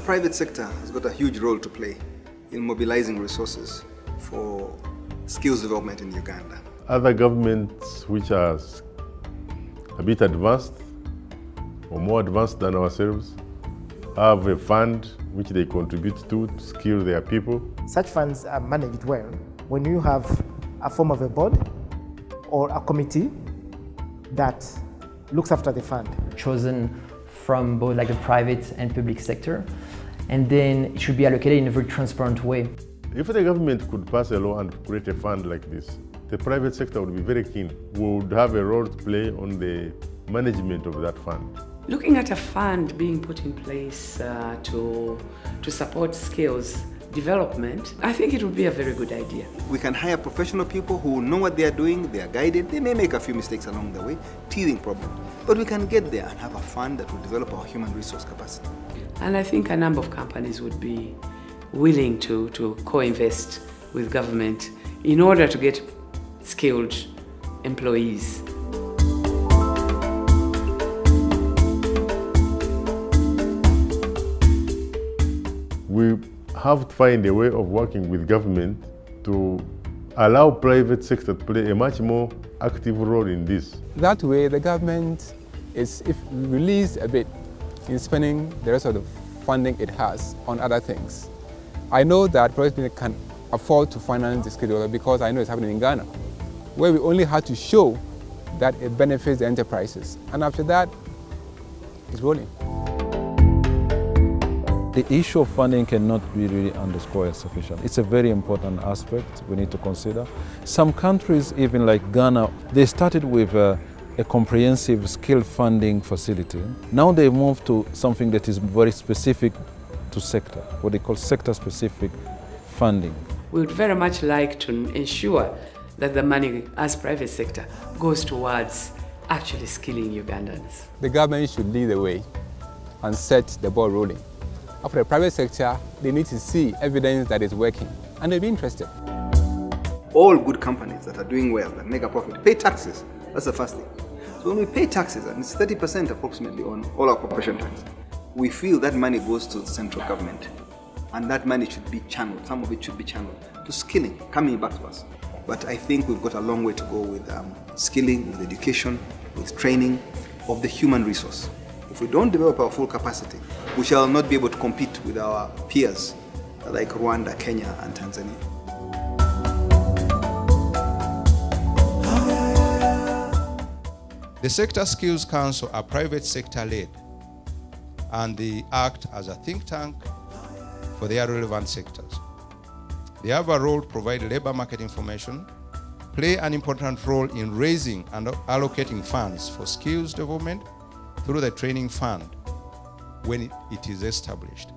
private sector has got a huge role to play in mobilizing resources for skills development in Uganda. Other governments which are a bit advanced or more advanced than ourselves have a fund which they contribute to skill their people. Such funds are managed well when you have a form of a board or a committee that looks after the fund. Chosen from both like the private and public sector, and then it should be allocated in a very transparent way. If the government could pass a law and create a fund like this, the private sector would be very keen. We would have a role to play on the management of that fund. Looking at a fund being put in place to support skills development, I think it would be a very good idea. We can hire professional people who know what they are doing, they are guided, they may make a few mistakes along the way, teething problems, but we can get there and have a fund that will develop our human resource capacity. And I think a number of companies would be willing to co-invest with government in order to get skilled employees. We have to find a way of working with government to allow private sector to play a much more active role in this. That way the government is released a bit in spending the rest of the funding it has on other things. I know that private can afford to finance the skill development because I know it's happening in Ghana, where we only had to show that it benefits the enterprises. And after that, it's rolling. The issue of funding cannot be really underscored as sufficient. It's a very important aspect we need to consider. Some countries, even like Ghana, they started with a comprehensive skill funding facility. Now they moved to something that is very specific to sector, what they call sector-specific funding. We would very much like to ensure that the money as private sector goes towards actually skilling Ugandans. The government should lead the way and set the ball rolling. For the private sector, they need to see evidence that it's working, and they'll be interested. All good companies that are doing well, that make a profit, pay taxes. That's the first thing. So when we pay taxes, and it's 30% approximately on all our corporation tax, we feel that money goes to the central government, and that money should be channeled, some of it should be channeled to skilling, coming back to us. But I think we've got a long way to go with skilling, with education, with training of the human resource. If we don't develop our full capacity, we shall not be able to compete with our peers like Rwanda, Kenya, and Tanzania. The Sector Skills Council are private sector led, and they act as a think tank for their relevant sectors. They have a role to provide labor market information, play an important role in raising and allocating funds for skills development through the training fund when it is established.